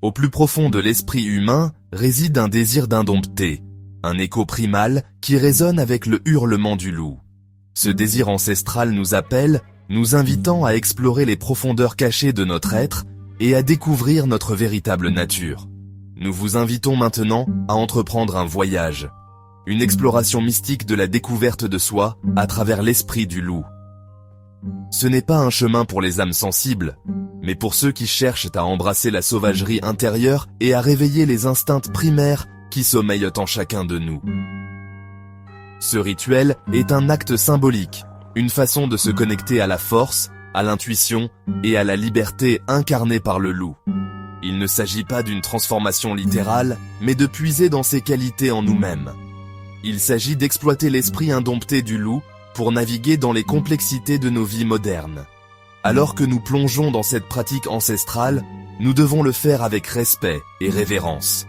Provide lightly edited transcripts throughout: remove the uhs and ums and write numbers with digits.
Au plus profond de l'esprit humain réside un désir d'indompter, un écho primal qui résonne avec le hurlement du loup. Ce désir ancestral nous appelle, nous invitant à explorer les profondeurs cachées de notre être et à découvrir notre véritable nature. Nous vous invitons maintenant à entreprendre un voyage, une exploration mystique de la découverte de soi à travers l'esprit du loup. Ce n'est pas un chemin pour les âmes sensibles, mais pour ceux qui cherchent à embrasser la sauvagerie intérieure et à réveiller les instincts primaires qui sommeillent en chacun de nous. Ce rituel est un acte symbolique, une façon de se connecter à la force, à l'intuition et à la liberté incarnée par le loup. Il ne s'agit pas d'une transformation littérale, mais de puiser dans ses qualités en nous-mêmes. Il s'agit d'exploiter l'esprit indompté du loup pour naviguer dans les complexités de nos vies modernes. Alors que nous plongeons dans cette pratique ancestrale, nous devons le faire avec respect et révérence.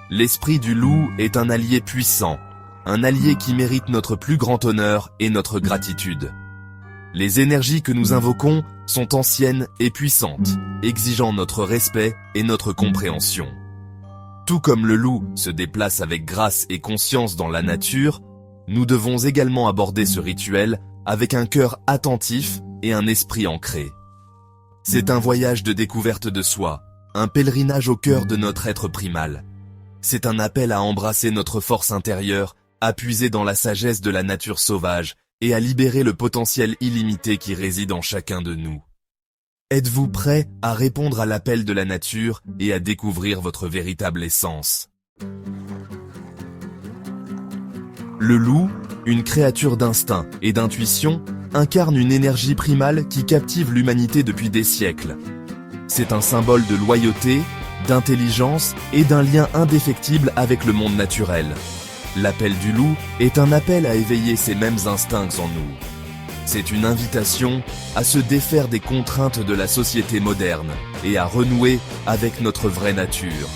L'esprit du loup est un allié puissant, un allié qui mérite notre plus grand honneur et notre gratitude. Les énergies que nous invoquons sont anciennes et puissantes, exigeant notre respect et notre compréhension. Tout comme le loup se déplace avec grâce et conscience dans la nature, nous devons également aborder ce rituel avec un cœur attentif et un esprit ancré. C'est un voyage de découverte de soi, un pèlerinage au cœur de notre être primal. C'est un appel à embrasser notre force intérieure, à puiser dans la sagesse de la nature sauvage et à libérer le potentiel illimité qui réside en chacun de nous. Êtes-vous prêt à répondre à l'appel de la nature et à découvrir votre véritable essence? Le loup, une créature d'instinct et d'intuition, incarne une énergie primale qui captive l'humanité depuis des siècles. C'est un symbole de loyauté, d'intelligence et d'un lien indéfectible avec le monde naturel. L'appel du loup est un appel à éveiller ces mêmes instincts en nous. C'est une invitation à se défaire des contraintes de la société moderne et à renouer avec notre vraie nature.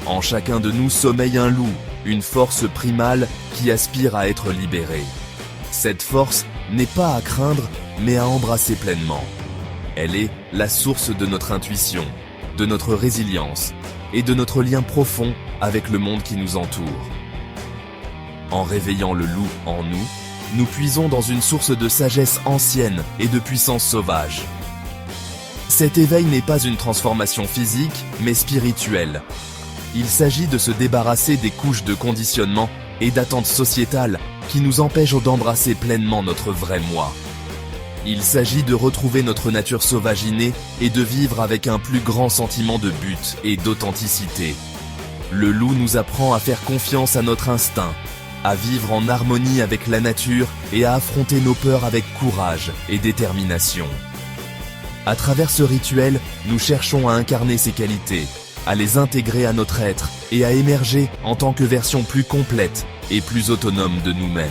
En chacun de nous sommeille un loup, une force primale qui aspire à être libérée. Cette force n'est pas à craindre, mais à embrasser pleinement. Elle est la source de notre intuition, de notre résilience et de notre lien profond avec le monde qui nous entoure. En réveillant le loup en nous, nous puisons dans une source de sagesse ancienne et de puissance sauvage. Cet éveil n'est pas une transformation physique, mais spirituelle. Il s'agit de se débarrasser des couches de conditionnement et d'attentes sociétales qui nous empêchent d'embrasser pleinement notre vrai moi. Il s'agit de retrouver notre nature sauvage innée et de vivre avec un plus grand sentiment de but et d'authenticité. Le loup nous apprend à faire confiance à notre instinct, à vivre en harmonie avec la nature et à affronter nos peurs avec courage et détermination. À travers ce rituel, nous cherchons à incarner ces qualités, à les intégrer à notre être et à émerger en tant que version plus complète et plus autonome de nous-mêmes.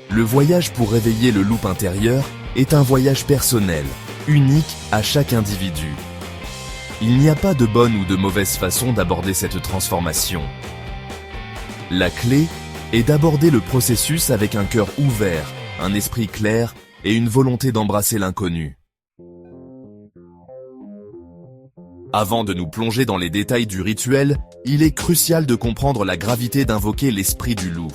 Le voyage pour réveiller le loup intérieur est un voyage personnel, unique à chaque individu. Il n'y a pas de bonne ou de mauvaise façon d'aborder cette transformation. La clé est d'aborder le processus avec un cœur ouvert, un esprit clair et une volonté d'embrasser l'inconnu. Avant de nous plonger dans les détails du rituel, il est crucial de comprendre la gravité d'invoquer l'esprit du loup.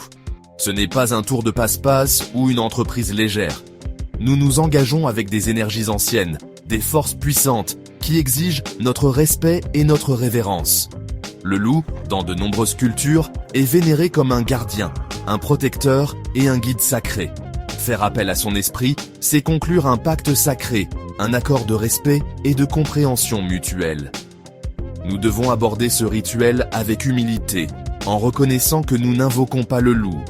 Ce n'est pas un tour de passe-passe ou une entreprise légère. Nous nous engageons avec des énergies anciennes, des forces puissantes, qui exigent notre respect et notre révérence. Le loup, dans de nombreuses cultures, est vénéré comme un gardien, un protecteur et un guide sacré. Faire appel à son esprit, c'est conclure un pacte sacré, un accord de respect et de compréhension mutuelle. Nous devons aborder ce rituel avec humilité, en reconnaissant que nous n'invoquons pas le loup,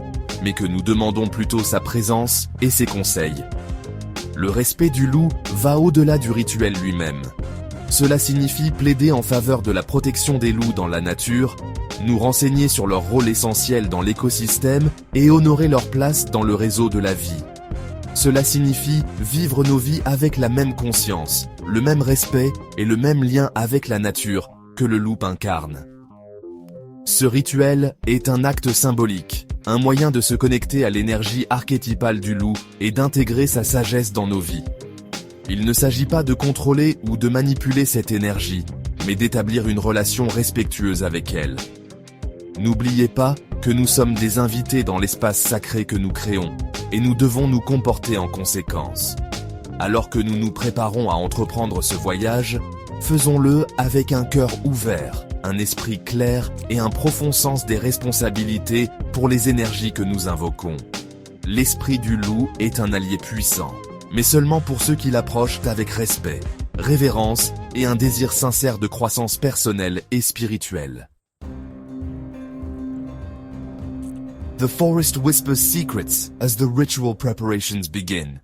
mais que nous demandons plutôt sa présence et ses conseils. Le respect du loup va au-delà du rituel lui-même. Cela signifie plaider en faveur de la protection des loups dans la nature, nous renseigner sur leur rôle essentiel dans l'écosystème et honorer leur place dans le réseau de la vie. Cela signifie vivre nos vies avec la même conscience, le même respect et le même lien avec la nature que le loup incarne. Ce rituel est un acte symbolique, un moyen de se connecter à l'énergie archétypale du loup et d'intégrer sa sagesse dans nos vies. Il ne s'agit pas de contrôler ou de manipuler cette énergie, mais d'établir une relation respectueuse avec elle. N'oubliez pas que nous sommes des invités dans l'espace sacré que nous créons, et nous devons nous comporter en conséquence. Alors que nous nous préparons à entreprendre ce voyage, faisons-le avec un cœur ouvert, un esprit clair et un profond sens des responsabilités pour les énergies que nous invoquons. L'esprit du loup est un allié puissant, mais seulement pour ceux qui l'approchent avec respect, révérence et un désir sincère de croissance personnelle et spirituelle. The forest whispers secrets as the ritual preparations begin.